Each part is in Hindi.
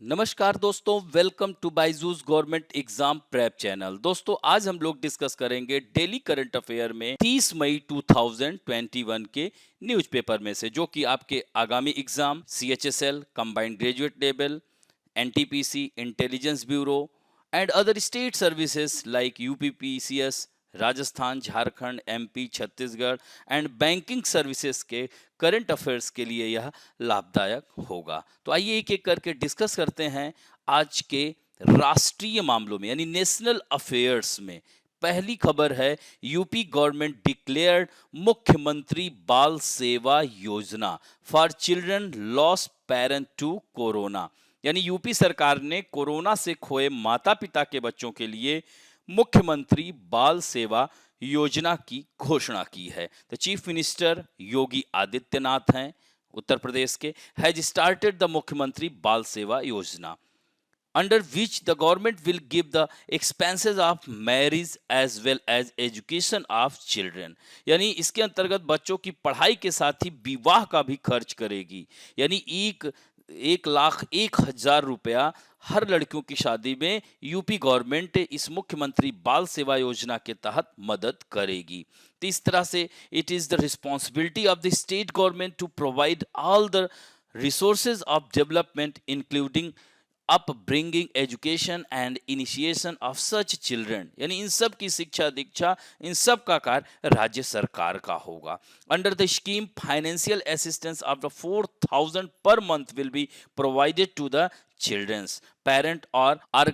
नमस्कार दोस्तों, welcome to Byju's government exam prep channel. दोस्तों, आज हम लोग डिस्कस करेंगे डेली करंट अफेयर में 30 मई 2021 के न्यूज़पेपर में से, जो कि आपके आगामी exam CHSL, combined graduate level, NTPC, intelligence bureau and other state services like UPPCS, Rajasthan, Jharkhand, MP, Chhattisgarh and banking services के करंट अफेयर्स के लिए यह लाभदायक होगा। तो आइए एक एक करके डिस्कस करते हैं आज के राष्ट्रीय मामलों में, यानी नेशनल अफेयर्स में। पहली खबर है, यूपी गवर्नमेंट डिक्लेयर्ड मुख्यमंत्री बाल सेवा योजना for children lost parent to corona. यानी यूपी सरकार ने कोरोना से खोए माता पिता के बच्चों के लिए मुख्यमंत्री बाल सेवा योजना की घोषणा की है। The chief minister Yogi Adityanath हैं उत्तर प्रदेश के, हैज स्टार्टेड द मुख्यमंत्री बाल सेवा योजना under which the government will give the expenses of marriage as well as education of children। यानी इसके अंतर्गत बच्चों की पढ़ाई के साथ ही विवाह का भी खर्च करेगी। यानी 1,01,000 रुपया हर लड़कियों की शादी में यूपी गवर्नमेंट इस मुख्यमंत्री बाल सेवा योजना के तहत मदद करेगी। तो इस तरह से it is the responsibility of the state government to provide all the resources of development including upbringing, education and initiation of such children। यानी इन सब की शिक्षा दीक्षा, इन सब का कार्य राज्य सरकार का होगा। Under the scheme financial assistance of the 4,000 per month will be provided to the children's parent और or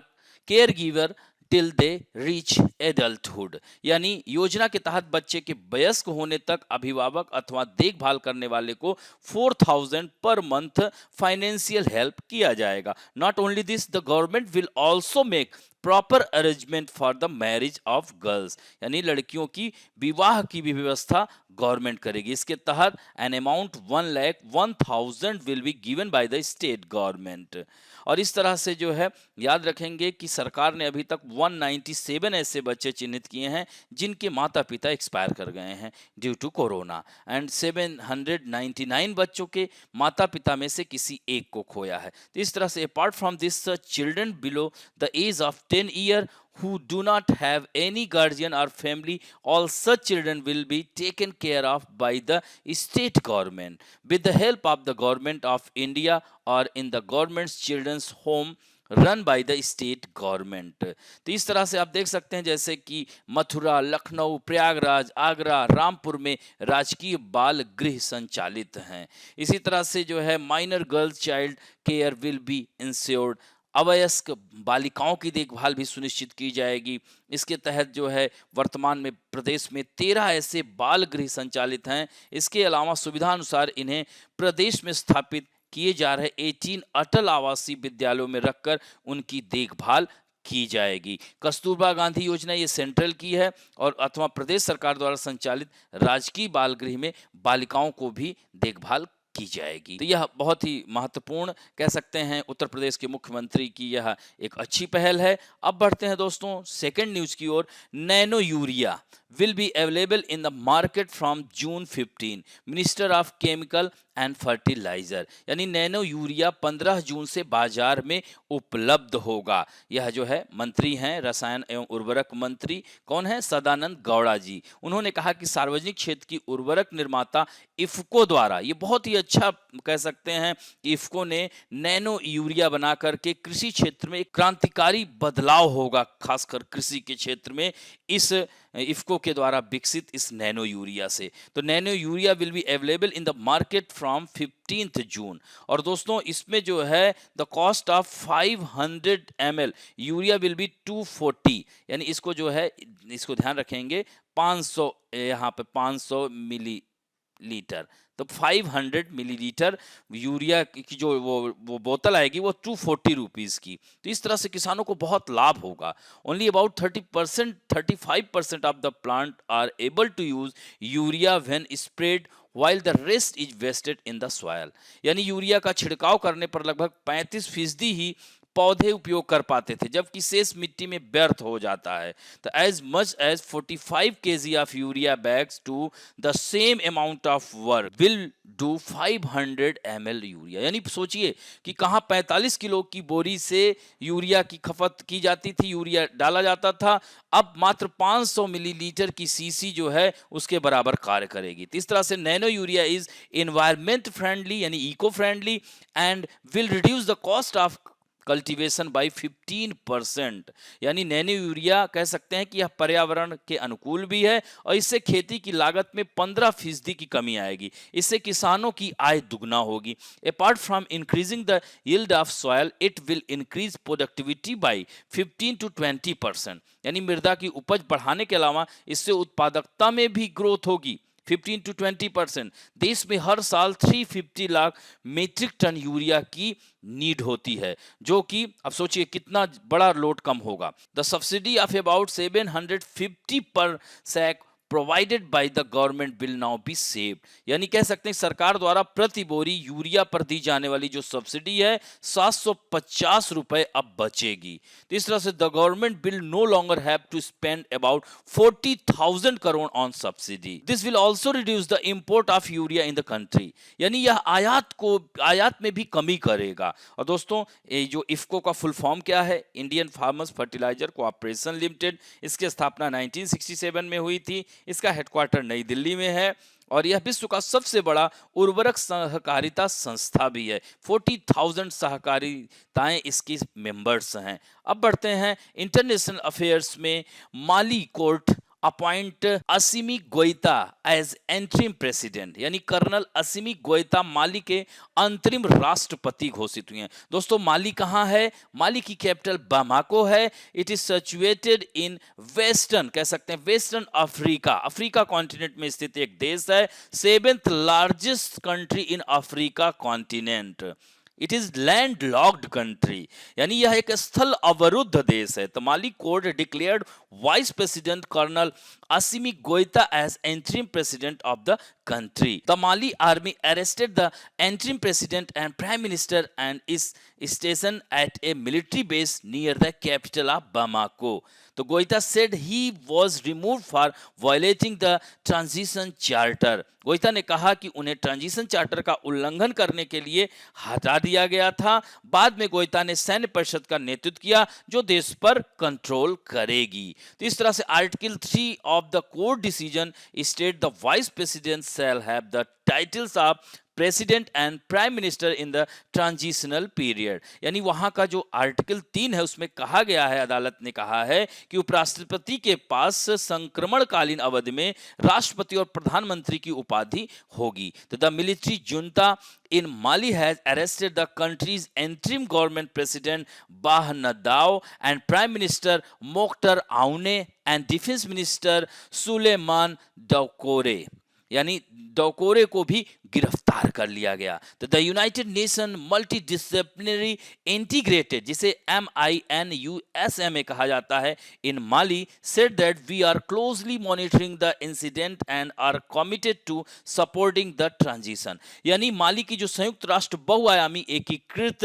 care giver till they reach adulthood. यानी योजना के तहत बच्चे के वयस्क होने तक अभिभावक अथवा देखभाल करने वाले को 4,000 पर मंथ फाइनेंशियल हेल्प किया जाएगा। Not only this, the government will also make proper arrangement for the marriage of girls. यानी लड़कियों की विवाह की भी व्यवस्था गवर्नमेंट करेगी। इसके तहत an amount 1,01,000 will be given by the state government. और इस तरह से जो है याद रखेंगे कि सरकार ने अभी तक 197 ऐसे बच्चे चिन्हित किए हैं जिनके माता पिता एक्सपायर कर गए हैं ड्यू टू कोरोना, एंड 799 बच्चों के माता पिता में से किसी एक को खोया है। तो इस तरह से apart from this, children below the age of 10 year who do not have any guardian or family, all such children will be taken care of by the state government with the help of the government of India or in the government's children's home run by the state government. तो इस तरह से आप देख सकते हैं जैसे कि मथुरा, लखनऊ, प्रयागराज, आगरा, रामपुर में राजकीय बाल गृह संचालित हैं। इसी तरह से जो है minor girls child care will be insured, अवयस्क बालिकाओं की देखभाल भी सुनिश्चित की जाएगी। इसके तहत जो है वर्तमान में प्रदेश में 13 ऐसे बाल गृह संचालित हैं। इसके अलावा सुविधा अनुसार इन्हें प्रदेश में स्थापित किए जा रहे 18 अटल आवासीय विद्यालयों में रखकर उनकी देखभाल की जाएगी। कस्तूरबा गांधी योजना ये सेंट्रल की है और अथवा प्रदेश सरकार द्वारा संचालित राजकीय बाल गृह में बालिकाओं को भी देखभाल की जाएगी। तो यह बहुत ही महत्वपूर्ण कह सकते हैं उत्तर प्रदेश के मुख्यमंत्री की यह एक अच्छी पहल है। अब बढ़ते हैं दोस्तों सेकंड न्यूज की ओर। Nano urea will be available in the market from June 15। Minister of chemical and fertilizer, यानी नैनो यूरिया 15 जून से बाजार में उपलब्ध होगा। यह जो है मंत्री हैं रसायन एवं उर्वरक मंत्री, कौन है? सदानंद गौड़ा जी। उन्होंने कहा कि सार्वजनिक क्षेत्र की उर्वरक निर्माता इफ्को द्वारा, ये बहुत ही अच्छा कह सकते हैं कि इफ्को ने नैनो यूरिया बना करके कृषि क्षेत्र में एक क्रांतिकारी बदलाव होगा, खासकर कृषि के क्षेत्र में इस इफ्को के द्वारा विकसित इस नैनो यूरिया से। तो nano urea will be available in the market from 15 जून। और दोस्तों इसमें जो है the cost of 500 ml urea will be 240, यानी इसको जो है इसको ध्यान रखेंगे 500, यहाँ पे 500 मिलीलीटर, तो 500 मिलीलीटर यूरिया की जो वो बोतल आएगी वो 240 रुपीज़ की। तो इस तरह से किसानों को बहुत लाभ होगा। Only about 30%, 35% of the plant are able to use urea when spread while the rest is wasted in the soil। यानी यूरिया का छिड़काव करने पर लगभग 35% ही पौधे उपयोग कर पाते थे, जबकि शेष मिट्टी में व्यर्थ हो जाता है। तो as much as 45 kg of urea bags to the same amount of work will do 500 ml urea. यानी सोचिए कि कहाँ 45 किलो की बोरी से यूरिया की खपत की जाती थी, यूरिया डाला जाता था, अब मात्र 500 मिलीलीटर की सीसी जो है उसके बराबर कार्य करेगी। तो इस तरह से nano urea is environment friendly यानी eco friendly and will reduce the cost of cultivation by 15%। यानी नैनो यूरिया कह सकते हैं कि यह पर्यावरण के अनुकूल भी है और इससे खेती की लागत में 15% की कमी आएगी। इससे किसानों की आय दुगना होगी। Apart from increasing the yield of soil it will increase productivity by 15 to 20%। यानी मृदा की उपज बढ़ाने के अलावा इससे उत्पादकता में भी ग्रोथ होगी 15 to 20%। देश में हर साल 350 लाख मीट्रिक टन यूरिया की नीड होती है, जो कि अब सोचिए कितना बड़ा लोड कम होगा। The subsidy of about 750 per sack provided by the government will now be saved. यानी कह सकते हैं सरकार द्वारा प्रति बोरी यूरिया पर दी जाने वाली जो सब्सिडी है 750 रुपए अब बचेगी। तो इस तरह से the government will no longer have to spend about 40,000 crore on subsidy. This will also reduce the import of urea in the country. यानी यह आयात में भी कमी करेगा। और दोस्तों ये जो इफ्को का फुल फॉर्म क्या है, Indian farmers fertiliser corporation limited, इसकी स्थापना 1967 में हुई थी। इसका हेडक्वार्टर नई दिल्ली में है और यह विश्व का सबसे बड़ा उर्वरक सहकारिता संस्था भी है। 40,000 सहकारिताएं इसकी मेंबर्स हैं। अब बढ़ते हैं इंटरनेशनल अफेयर्स में। Mali court appoint Assimi Goita as interim president. यानी कर्नल असीमी गोइता माली के अंतरिम राष्ट्रपति घोषित हुए हैं। दोस्तों माली कहाँ है? माली की कैपिटल बामाको है। It is situated in western, कह सकते हैं वेस्टर्न अफ्रीका, अफ्रीका कॉन्टिनेंट में स्थित एक देश है। 7th largest country in Africa continent. It is landlocked country, यानी यह एक स्थल अवरुद्ध देश है। तो Mali court declared vice president colonel Assimi Goita as interim president of the country. The Mali army arrested the interim president and prime minister and is stationed at a military base near the capital of Bamako. तो गोइता said he was removed for violating the transition charter. गोइता ने कहा कि उन्हें ट्रांजिशन चार्टर का उल्लंघन करने के लिए हटा दिया गया था। बाद में गोइता ने सैन्य परिषद का नेतृत्व किया जो देश पर कंट्रोल करेगी। तो इस तरह से article 3 of the court decision state the vice president shall have the titles of president and prime minister in the transitional period. यानी वहां का जो आर्टिकल 3 है उसमें कहा गया है, अदालत ने कहा है कि उपराष्ट्रपति के पास संक्रमणकालीन अवधि में राष्ट्रपति और प्रधानमंत्री की उपाधि होगी। तो the military junta in Mali has arrested the country's interim government president Bah Nadao and prime minister Mokhtar Aoune and defense minister Suleiman Daukore। यानी डोकोरे को भी गिरफ्तार कर लिया गया। तो the United Nation multi disciplinary integrated, जिसे MINUSMA कहा जाता है, in Mali said that we are closely monitoring the incident and are committed to supporting the transition. यानी माली की जो संयुक्त राष्ट्र बहुआयामी एकीकृत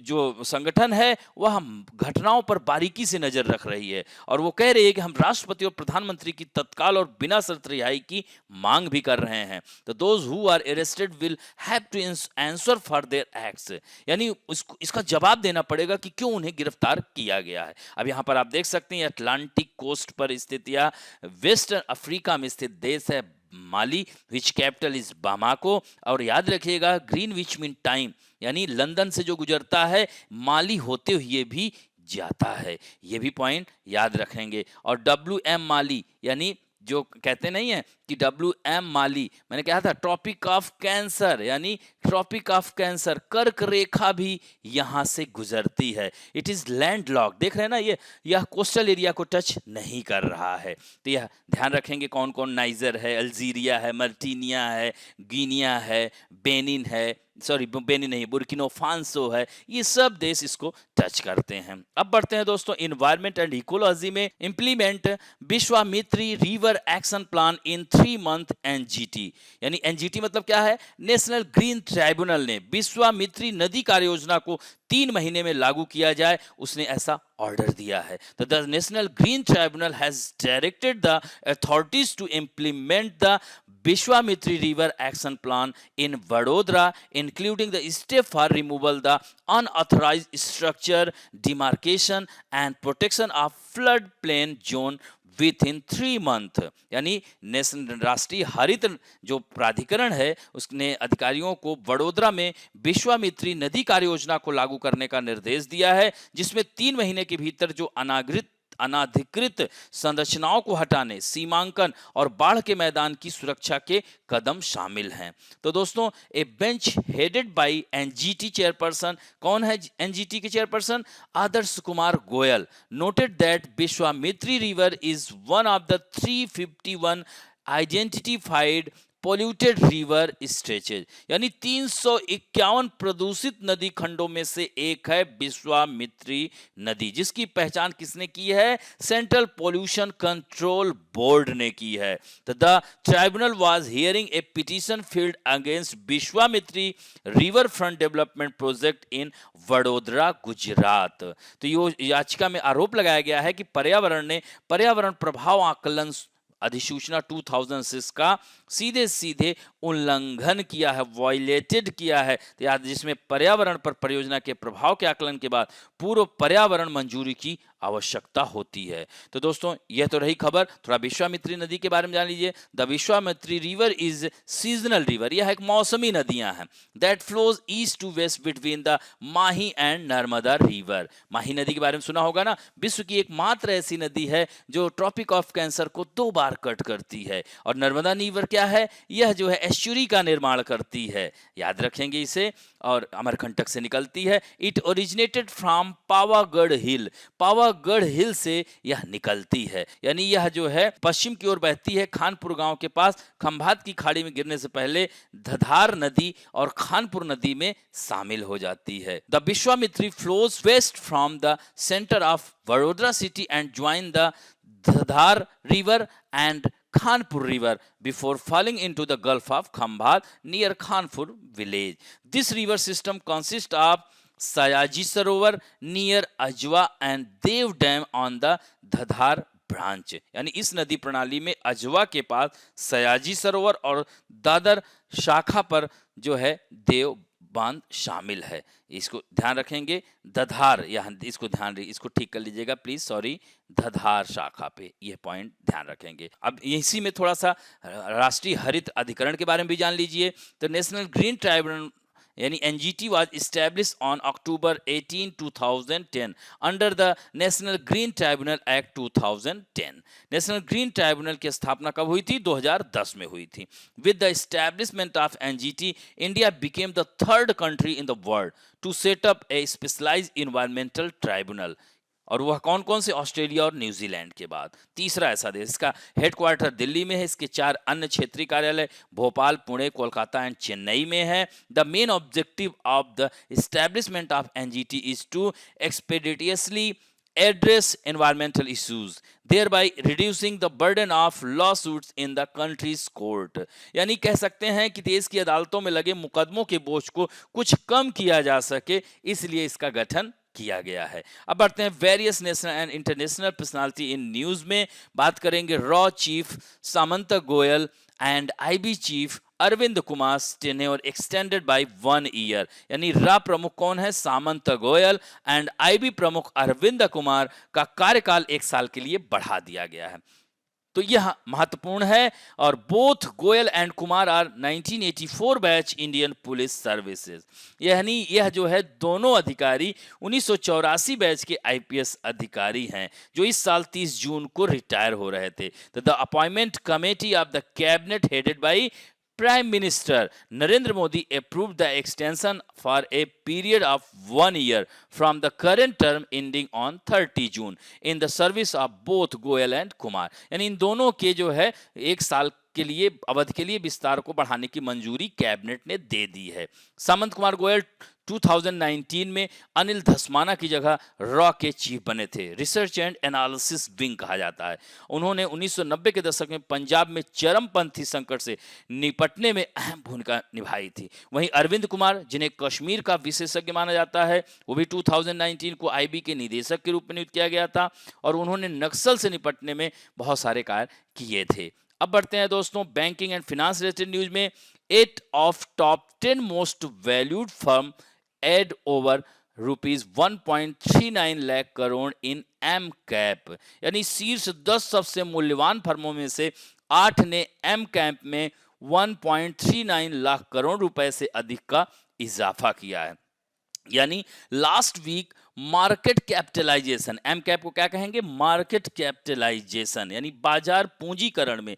जो संगठन है वह घटनाओं पर बारीकी से नजर रख रही है और वो कह रही है कि हम राष्ट्रपति और प्रधानमंत्री की तत्काल और बिना शर्त रिहाई की मांग भी कर रहे हैं। तो those who are arrested will have to answer for their acts. यानी इसका जवाब देना पड़ेगा कि क्यों उन्हें गिरफ्तार किया गया है। अब यहाँ पर आप देख सकते हैं अटलांटिक कोस्ट पर स्थित या वेस्टर्न अफ्रीका में स्थित देश है माली, विच कैपिटल इज बामाको। और याद रखिएगा ग्रीनविच मीन टाइम, यानी लंदन से जो गुजरता है माली होते हुए भी जाता है, ये भी पॉइंट याद रखेंगे। और WM माली, यानी जो कहते नहीं है कि WM माली, मैंने कहा था ट्रॉपिक ऑफ कैंसर, यानी ट्रॉपिक ऑफ कैंसर, कर्क रेखा भी यहां से गुजरती है। इट इज लैंड लॉक, देख रहे हैं ना, यह कोस्टल एरिया को टच नहीं कर रहा है। तो यह ध्यान रखेंगे कौन कौन, नाइजर है, अल्जीरिया है, मर्टीनिया है, गिनिया है, बेनिन है, सॉरी बेनी नहीं, बुर्किना फासो है, ये सब देश इसको टच करते हैं। अब बढ़ते हैं दोस्तों इन्वायरमेंट एंड इकोलॉजी में। Implement Vishwamitri river action plan in 3 month NGT, यानी एनजीटी मतलब क्या है, नेशनल ग्रीन ट्राइब्यूनल ने विश्वामित्री नदी कार्य योजना को 3 महीने में लागू किया जाए, उसने ऐसा ऑर्डर दिया है। तो the National Green Tribunal has directed the authorities to implement the Vishwamitra River Action Plan in Vadodara, including the step for removal the unauthorized structure, demarcation and protection of floodplain zone within 3 months। यानी नेशनल राष्ट्रीय हरित जो प्राधिकरण है उसने अधिकारियों को वडोदरा में विश्वामित्री नदी कार्य योजना को लागू करने का निर्देश दिया है, जिसमें 3 महीने के भीतर जो अनाधिकृत संरचनाओं को हटाने, सीमांकन और बाढ़ के मैदान की सुरक्षा के कदम शामिल हैं। तो दोस्तों ए bench headed by NGT chairperson, कौन है एनजीटी के chairperson, Adarsh Kumar Goyal, noted that Vishwamitri river is one of the 351 identified polluted river stretches, यानी 351 प्रदूषित नदी खंडों में से एक है विश्वामित्री नदी, जिसकी पहचान किसने की है, सेंट्रल पोल्यूशन कंट्रोल बोर्ड ने की है। तो the tribunal was hearing A petition field against Vishwamitri river front development project in Vadodara Gujarat. तो ये याचिका में आरोप लगाया गया है कि पर्यावरण प्रभाव आकलन अधिसूचना 2006 का सीधे सीधे उल्लंघन किया है, वायलेटेड किया है, जिसमें पर्यावरण पर परियोजना के प्रभाव के आकलन के बाद पूर्व पर्यावरण मंजूरी की आवश्यकता होती है। तो दोस्तों यह तो रही खबर, थोड़ा विश्वामित्री नदी के बारे में जान लीजिए। The Vishwamitri river is seasonal river, यह एक मौसमी नदियां हैं, that flows east to west between the Mahi and Narmada river. Mahi नदी के बारे में सुना होगा ना, विश्व की एकमात्र ऐसी नदी है जो ट्रॉपिक ऑफ कैंसर को 2 बार कट करती है। और नर्मदा रिवर क्या है, यह जो है एस्चुरी का निर्माण करती है, याद रखेंगे इसे, और अमरकंटक से निकलती है। इट ओरिजिनेटेड फ्रॉम पावागढ़ हिल, पावागढ़ हिल से यह निकलती है, यानी यह जो है पश्चिम की ओर बहती है, खानपुर गांव के पास खंभात की खाड़ी में गिरने से पहले धधार नदी और खानपुर नदी में शामिल हो जाती है। The Vishwamitri flows west from the centre of Vadodara city and join the Dhadhar river and Khanpur river before falling into the Gulf of Khambhat near Khanpur village. This river system consists of Sayaji Sarovar near Ajwa and Dev Dam on the Dhadhar branch, यानी इस नदी प्रणाली में अजवा के पास सयाजी सरोवर और दादर शाखा पर जो है देव बांध शामिल है। इसको ध्यान रखेंगे, दधार, यहाँ इसको ठीक कर लीजिएगा प्लीज, सॉरी, धधार शाखा पे यह पॉइंट ध्यान रखेंगे। अब इसी में थोड़ा सा राष्ट्रीय हरित अधिकरण के बारे में भी जान लीजिए। तो नेशनल ग्रीन ट्राइब्यूनल यानी NGT was established on October 18, 2010 under the National Green Tribunal act 2010। National Green Tribunal की स्थापना कब हुई थी, 2010 में हुई थी। With the establishment of NGT, India became the 3rd country in the world to set up a specialised environmental tribunal, और वह कौन कौन से, ऑस्ट्रेलिया और न्यूजीलैंड के बाद तीसरा ऐसा देश। इसका हेडक्वार्टर दिल्ली में है, इसके 4 अन्य क्षेत्रीय कार्यालय भोपाल, पुणे, कोलकाता एंड चेन्नई में है। The main objective of the establishment of NGT is to expeditiously address environmental issues, thereby reducing the burden of lawsuits in the country's court। यानी कह सकते हैं कि देश की अदालतों में लगे मुकदमों के बोझ को कुछ कम किया जा सके, इसलिए इसका गठन किया गया है। अब बढ़ते हैं various national and international personality in news में। बात करेंगे रॉ chief Samant Goel and IB chief Arvind Kumar tenure extended by 1 year, यानी रा प्रमुख कौन है, सामंत गोयल, एंड आईबी प्रमुख अरविंद कुमार का कार्यकाल 1 साल के लिए बढ़ा दिया गया है। तो यह महत्वपूर्ण है। और both Goel and Kumar are 1984 batch Indian police services, यानी यह जो है दोनों अधिकारी 1984 बैच के आईपीएस अधिकारी हैं जो इस साल 30 जून को रिटायर हो रहे थे। तो the appointment committee of the cabinet headed by Prime Minister Narendra Modi approved the extension for a period of 1 year from the current term ending on 30 June in the service of both Goyal and Kumar। यानी इन दोनों के जो है 1 साल अवधि के लिए विस्तार को बढ़ाने की मंजूरी कैबिनेट ने दे दी है। सामंत कुमार गोयल 2019 में अनिल धस्माना की जगह रॉ के चीफ बने थे। रिसर्च एंड एनालिसिस विंग कहा जाता है। उन्होंने 1990 के दशक में पंजाब में चरमपंथी संकट से निपटने में अहम भूमिका निभाई थी। वहीं अरविंद कुमार, जिन्हें कश्मीर का विशेषज्ञ माना जाता है, वो भी 2019 को आईबी के निदेशक के रूप में नियुक्त किया गया था और उन्होंने नक्सल से निपटने में बहुत सारे कार्य किए थे। अब बढ़ते हैं दोस्तों banking and finance related news में। 8 of top 10 most valued firm add over ₹1.39 lakh crore in M cap, यानी शीर्ष 10 सबसे मूल्यवान फर्मों में से 8 ने एम कैप में 1.39 लाख करोड़ रुपए से अधिक का इजाफा किया है। यानी last week market capitalisation, M cap को क्या कहेंगे, मार्केट कैपिटलाइजेशन, यानी बाजार पूंजीकरण में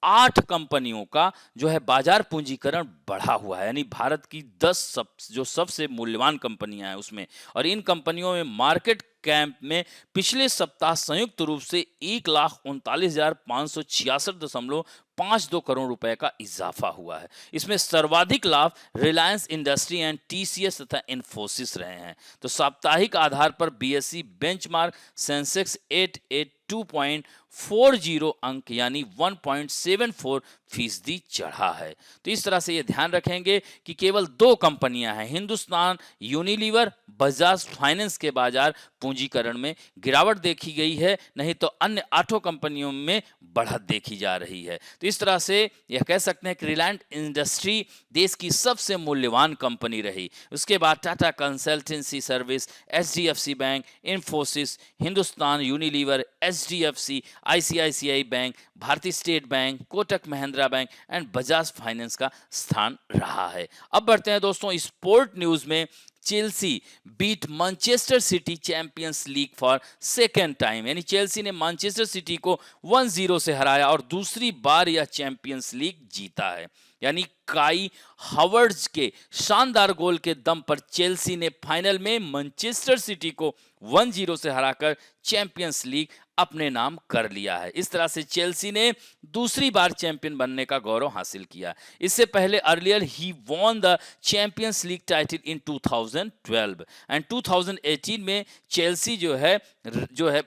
8 कंपनियों का जो है बाजार पूंजीकरण बढ़ा हुआ है। यानी भारत की 10 जो सबसे मूल्यवान कंपनियां हैं उसमें, और इन कंपनियों में मार्केट कैप में पिछले सप्ताह संयुक्त रूप से 1,39,566.52 करोड़ रुपए का इजाफा हुआ है। इसमें सर्वाधिक लाभ रिलायंस इंडस्ट्री एंड टीसीएस तथा इन्फोसिस रहे हैं। तो साप्ताहिक आधार पर बीएसई बेंचमार्क सेंसेक्स 882.40 अंक यानी 1.74% चढ़ा है। तो इस तरह से ये ध्यान रखेंगे कि केवल 2 कंपनियां हैं, हिंदुस्तान यूनिलीवर, बजाज फाइनेंस के बाजार पूंजीकरण में गिरावट देखी गई है, नहीं तो अन्य 8 कंपनियों में बढ़त देखी जा रही है। तो इस तरह से यह कह सकते हैं कि रिलायंस इंडस्ट्री देश की सबसे मूल्यवान कंपनी रही। उसके बाद Tata consultancy service, HDFC bank, Infosys, Hindustan Unilever, HDFC, ICICI bank, Bharatiya state bank, Kotak Mahindra bank and Bajaj finance का स्थान रहा है। अब बढ़ते हैं दोस्तों स्पोर्ट न्यूज में। Chelsea beat Manchester City Champions League for second time, यानी चेल्सी ने मैनचेस्टर सिटी को 1-0 से हराया और दूसरी बार यह चैंपियंस लीग जीता है। यानी काई हावर्ड्स के शानदार गोल के दम पर चेल्सी ने फाइनल में मैनचेस्टर सिटी को 1-0 से हराकर चैंपियंस लीग अपने नाम कर लिया है। इस तरह से चेल्सी ने दूसरी बार चैंपियन बनने का गौरव हासिल किया। इससे पहले earlier he won the Champions League title in 2012 and 2018 में चेल्सी जो है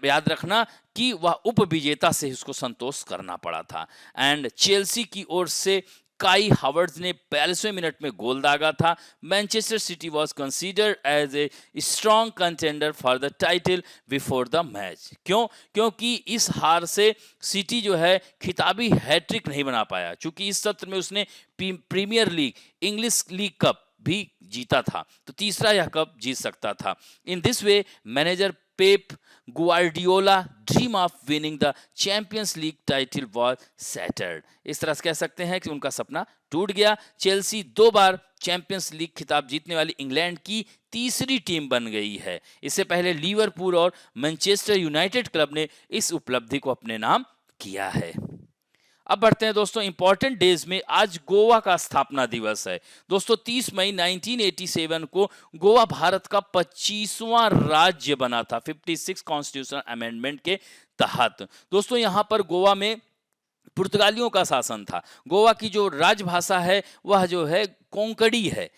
याद रखना कि वह उप विजेता से उसको संतोष करना पड़ा था। एंड चेल्सी की ओर से काई हावर्ड्स ने 42वें मिनट में गोल दागा था। Manchester City was considered as a strong contender for the title before the match. क्योंकि इस हार से सिटी जो है खिताबी हैट्रिक नहीं बना पाया, क्योंकि इस सत्र में उसने Premier League, English League Cup भी जीता था, तो तीसरा यह कप जीत सकता था। In this way manager Pep Guardiola dream of winning the Champions League title was shattered. इस तरह से कह सकते हैं कि उनका सपना टूट गया। चेल्सी 2 बार चैंपियंस लीग खिताब जीतने वाली इंग्लैंड की तीसरी टीम बन गई है। इससे पहले लिवरपूल और मैनचेस्टर यूनाइटेड क्लब ने इस उपलब्धि को अपने नाम किया है। अब बढ़ते हैं दोस्तों इंपॉर्टेंट डेज में। आज गोवा का स्थापना दिवस है दोस्तों। 30 मई 1987 को गोवा भारत का 25वां राज्य बना था 56 कॉन्स्टिट्यूशनल अमेंडमेंट के तहत। दोस्तों यहां पर गोवा में पुर्तगालियों का शासन था। गोवा की जो राजभाषा है वह जो है कोंकणी है,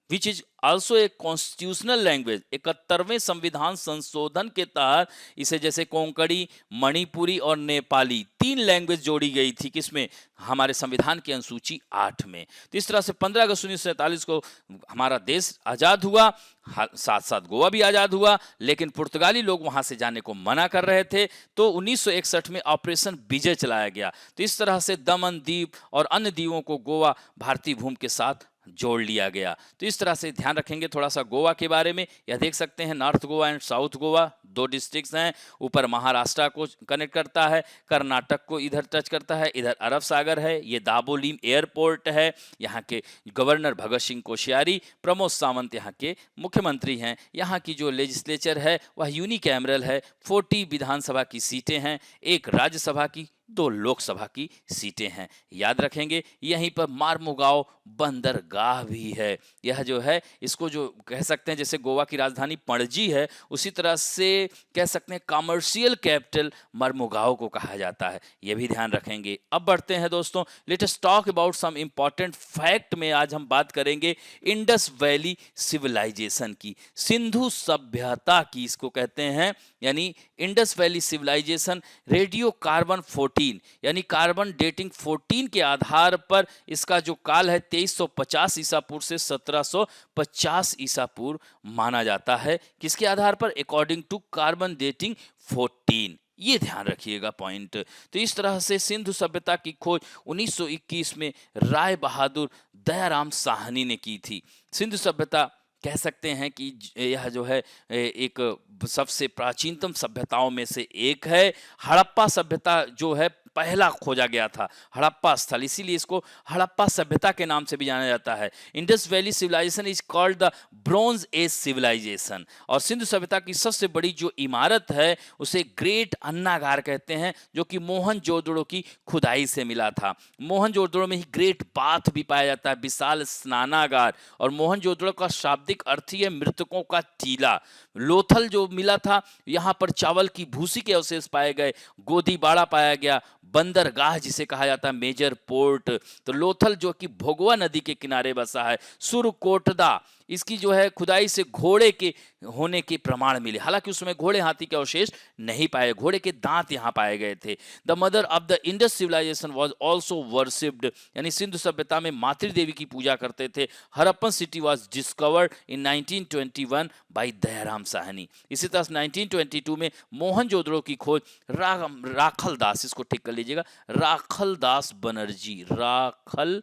which is also a constitutional language. 71वें संविधान संशोधन के तहत इसे जैसे कोंकणी, मणिपुरी और नेपाली 3 लैंग्वेज जोड़ी गई थी, किसमें, हमारे संविधान की अनुसूची 8 में। तो इस तरह से 15 अगस्त 1947 को हमारा देश आजाद हुआ, साथ साथ गोवा भी आजाद हुआ, लेकिन पुर्तगाली लोग वहां से जाने को मना कर रहे थे, तो 1961 में ऑपरेशन विजय चलाया गया। तो इस तरह से दमन द्वीप और अन्य द्वीपों को गोवा भारतीय भूमि के साथ जोड़ लिया गया। तो इस तरह से ध्यान रखेंगे थोड़ा सा गोवा के बारे में। यह देख सकते हैं north Goa and south Goa 2 districts हैं। ऊपर महाराष्ट्र को कनेक्ट करता है, कर्नाटक को इधर टच करता है, इधर अरब सागर है, ये दाबोलीम एयरपोर्ट है। यहाँ के गवर्नर भगत सिंह कोश्यारी, प्रमोद सावंत यहाँ के मुख्यमंत्री हैं। यहाँ की जो लेजिस्लेचर है वह यूनिकैमरल है, 40 विधानसभा की सीटें हैं, 1 राज्यसभा की 2 लोकसभा की सीटें हैं। याद रखेंगे यहीं पर मार्मुगाव बंदरगाह भी है। यह जो है इसको जो कह सकते हैं जैसे गोवा की राजधानी पणजी है, उसी तरह से कह सकते हैं कमर्शियल कैपिटल मर्मुगाओ को कहा जाता है। यह भी ध्यान रखेंगे। अब बढ़ते हैं दोस्तों, let us talk about some important fact में आज हम बात करेंगे इंडस वैली सिविलाइजेशन की, सिंधु सभ्यता की इसको कहते हैं, यानी Indus valley civilisation. Radio carbon 14 यानी कार्बन डेटिंग 14 के आधार पर इसका जो काल है 2350 ईसा पूर्व से 1750 ईसा पूर्व माना जाता है। किसके आधार पर? According to carbon dating 14। ये ध्यान रखिएगा पॉइंट। तो इस तरह से सिंधु सभ्यता की खोज 1921 में राय बहादुर दयाराम साहनी ने की थी। सिंधु सभ्यता कह सकते हैं कि यह जो है एक सबसे प्राचीनतम सभ्यताओं में से एक है। हड़प्पा सभ्यता जो है पहला खोजा गया था, हड़प्पा स्थल, इसीलिए इसको हड़प्पा सभ्यता के नाम से भी जाना जाता है। Indus valley civilisation is called the bronze age civilisation. और सिंधु सभ्यता की सबसे बड़ी जो इमारत है उसे ग्रेट अन्नागार कहते हैं, जो कि मोहनजोदड़ो की खुदाई से मिला था। मोहनजोदड़ो में ही ग्रेट बाथ भी पाया जाता है, विशाल स्नानागार। और मोहनजोदड़ो का शाब्दिक अर्थ ही है मृतकों का टीला। लोथल जो मिला था, यहाँ पर चावल की भूसी के अवशेष पाए गए, गोदीबाड़ा पाया गया, बंदरगाह जिसे कहा जाता है मेजर पोर्ट। तो लोथल जो कि भोगवा नदी के किनारे बसा है। सुरकोटदा, इसकी जो है खुदाई से घोड़े के होने के प्रमाण मिले, हालांकि उसमें घोड़े हाथी के अवशेष नहीं पाए, घोड़े के दांत यहाँ पाए गए थे। The mother of the Indus civilisation was also worshipped, यानी सिंधु सभ्यता में मातृ देवी की पूजा करते थे। Harappan city was discovered in 1921 by Dayaram Sahni. इसी तरह 1922 में मोहनजोदड़ो की खोज राखल दास, इसको ठीक कर लीजिएगा, राखल दास बनर्जी, राखल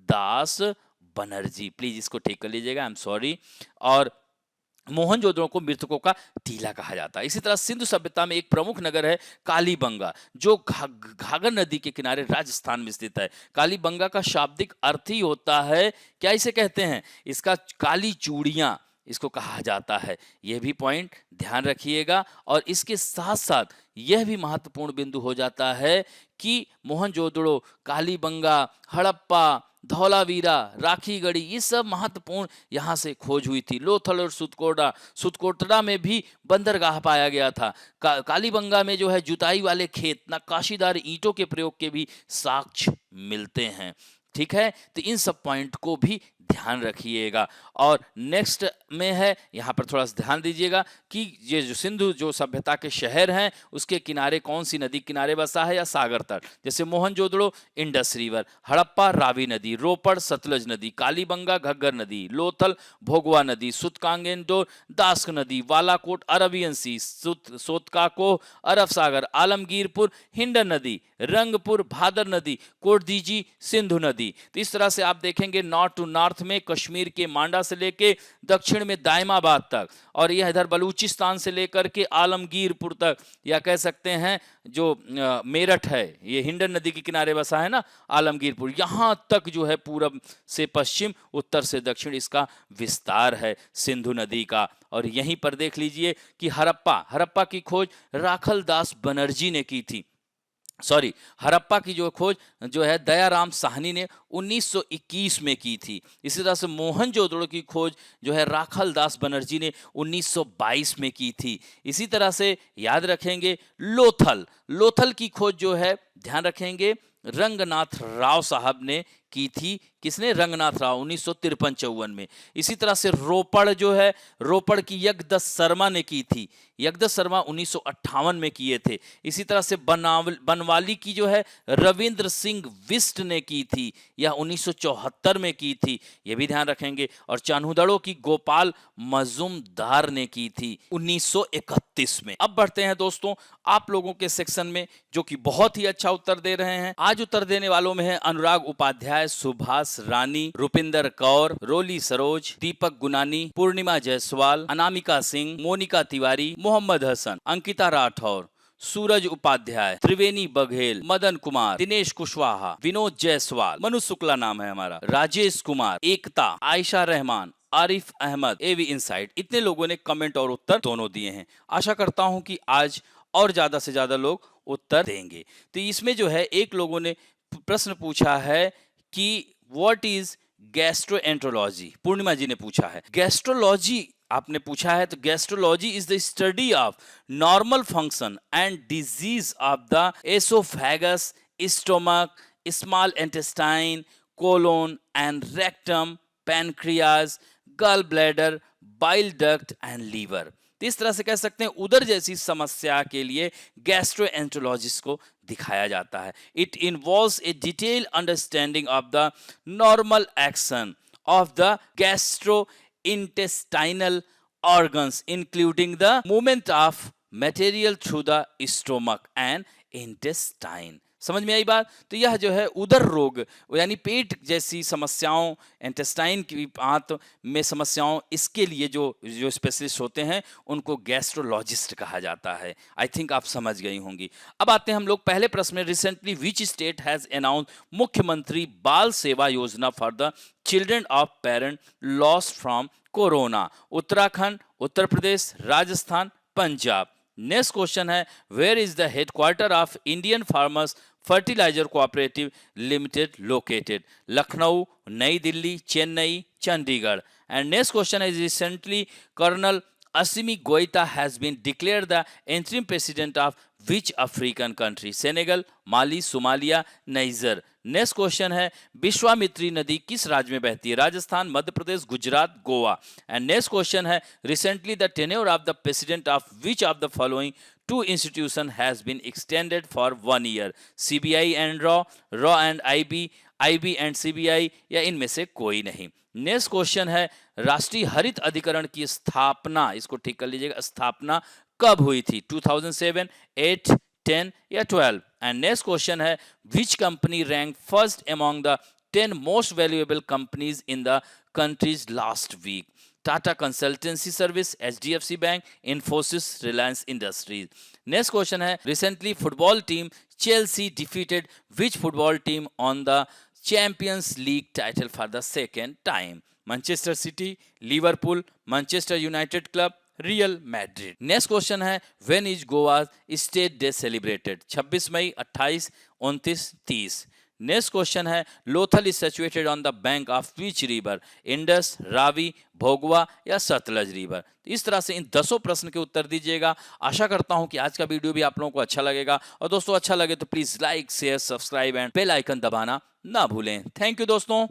दास बनर्जी, प्लीज इसको ठीक कर लीजिएगा, आई एम सॉरी। और मोहनजोदड़ो को मृतकों का टीला कहा जाता है। इसी तरह सिंधु सभ्यता में एक प्रमुख नगर है कालीबंगा, जो घाघर नदी के किनारे राजस्थान में स्थित है। कालीबंगा का शाब्दिक अर्थ ही होता है, क्या इसे कहते हैं? इसका काली चूड़ियां इसको कहा जाता है। यह भी पॉइंट ध्यान रखिएगा। और इसके साथ साथ यह भी महत्वपूर्ण बिंदु हो जाता है कि मोहनजोदड़ो, कालीबंगा, हड़प्पा, धौलावीरा, राखीगढ़ी, ये सब महत्वपूर्ण यहाँ से खोज हुई थी। लोथल और सुतकोटड़ा में भी बंदरगाह पाया गया था। कालीबंगा में जो है जुताई वाले खेत, नक्काशीदार ईंटों के प्रयोग के भी साक्ष्य मिलते हैं। ठीक है, तो इन सब पॉइंट को भी ध्यान रखिएगा। और नेक्स्ट में है, यहाँ पर थोड़ा सा ध्यान दीजिएगा कि ये जो सिंधु जो सभ्यता के शहर हैं उसके किनारे कौन सी नदी किनारे बसा है या सागर तट। जैसे मोहनजोदड़ो इंडस रिवर, हड़प्पा रावी नदी, रोपड़ सतलज नदी, कालीबंगा घग्गर नदी, लोथल भोगवा नदी, सुतकांगेंडोर दास्क नदी, बालाकोट अरबियन सी, सोतकाको अरब सागर, आलमगीरपुर हिंडन नदी, रंगपुर भादर नदी, कोटदीजी सिंधु नदी। तो इस तरह से आप देखेंगे नॉर्थ टू नॉर्थ में कश्मीर के मांडा से लेके दक्षिण में दायमाबाद तक, और यह इधर बलूचिस्तान से लेकर के आलमगीरपुर तक, या कह सकते हैं जो मेरठ है, ये हिंडन नदी के किनारे बसा है ना आलमगीरपुर, यहां तक जो है पूरब से पश्चिम, उत्तर से दक्षिण इसका विस्तार है सिंधु नदी का। और यहीं पर देख लीजिए कि हड़प्पा की खोज राखल दास बनर्जी ने की थी। सॉरी, हड़प्पा की जो खोज जो है दयाराम साहनी ने 1921 में की थी। इसी तरह से मोहनजोदड़ो की खोज जो है राखल दास बनर्जी ने 1922 में की थी। इसी तरह से याद रखेंगे लोथल की खोज जो है ध्यान रखेंगे रंगनाथ राव साहब ने की थी। किसने? रंगनाथ राव, 1953-54 में। इसी तरह से रोपड़ जो है, रोपड़ की यज्ञदत्त शर्मा ने की थी, यज्ञदत्त शर्मा 1958 में किए थे। इसी तरह से बनवाली की जो है रविंद्र सिंह बिष्ट ने की थी, यह 1974 में की थी, यह भी ध्यान रखेंगे। और चान्हुदड़ो की गोपाल मजूमदार ने की थी 1931 में। अब बढ़ते हैं दोस्तों आप लोगों के सेक्शन में, जो कि बहुत ही अच्छा उत्तर दे रहे हैं। आज उत्तर देने वालों में है अनुराग उपाध्याय, सुभाष रानी, रुपिंदर कौर, रोली सरोज, दीपक गुनानी, पूर्णिमा जायसवाल, अनामिका सिंह, मोनिका तिवारी, मोहम्मद हसन, अंकिता राठौर, सूरज उपाध्याय, त्रिवेणी बघेल, मदन कुमार, दिनेश कुशवाहा, विनोद जायसवाल, मनु शुक्ला नाम है हमारा, राजेश कुमार, एकता, आयशा रहमान, आरिफ अहमद, एवी इनसाइट, इतने लोगों ने कमेंट और उत्तर दोनों दिए हैं। आशा करता हूं कि आज और ज्यादा से ज्यादा लोग उत्तर देंगे। तो इसमें जो है एक लोगों ने प्रश्न पूछा है कि what is gastroenterology, Purnima ji ने पूछा है। गैस्ट्रोलॉजी आपने पूछा है, तो gastrology is the study of normal function and disease of the oesophagus, stomach, small intestine, colon and rectum, pancreas, gall bladder, bile duct and liver. तो इस तरह से कह सकते हैं उदर जैसी समस्या के लिए गैस्ट्रोएंटरोलॉजिस्ट को दिखाया जाता है। It involves A detail understanding of the normal action of the gastrointestinal organs, including the movement of material through the stomach and intestine। समझ में आई बात? तो यह जो है उदर रोग यानी पेट जैसी समस्याओं, इंटेस्टाइन की आंत में समस्याओं, इसके लिए जो स्पेशलिस्ट होते हैं उनको गैस्ट्रोलॉजिस्ट कहा जाता है। आई थिंक आप समझ गई होंगी। अब आते हैं हम लोग पहले प्रश्न में। Recently which state has announce Mukhyamantri बाल सेवा योजना for the children of parent lost from corona? Uttarakhand, Uttar Pradesh, Rajasthan, Punjab. Next question है where is the headquarter of Indian farmers fertilizer cooperative limited located? Lucknow, New Delhi, Chennai, Chandigarh. And next question is recently Colonel Assimi Goita has been declared the interim president of which African country? Senegal, Mali, Somalia, Niger। Next question है विश्वामित्री नदी किस राज्य में बहती है? Rajasthan, Madhya Pradesh, Gujarat, Goa. And next question है recently the tenure of the president of which of the following two institution has been extended for 1 year? CBI and रॉ and IB, IB and CBI, या इनमें से कोई नहीं। नेक्स्ट क्वेश्चन है राष्ट्रीय हरित अधिकरण की स्थापना, इसको ठीक कर लीजिएगा, स्थापना कब हुई थी? 2007, 8, 10 या 12। एंड नेक्स्ट क्वेश्चन है which company rank first among the 10 most valuable companies in the countries last week? Tata consultancy service, HDFC bank, Infosys, Reliance industries. Next question है recently football team Chelsea defeated which football team on the Champions League title for the second time? Manchester City, Liverpool, Manchester United club, Real Madrid. Next question है when is Goa state day celebrated? 26 May, 28, 29, 30। Next question है Lothal is situated on the bank of which river? Indus, Ravi, Bhogava या सतलज रिवर? इस तरह से इन 10 प्रश्न के उत्तर दीजिएगा। आशा करता हूं कि आज का वीडियो भी आप लोगों को अच्छा लगेगा, और दोस्तों अच्छा लगे तो please like, share, subscribe and bell icon दबाना ना भूलें। थैंक यू दोस्तों।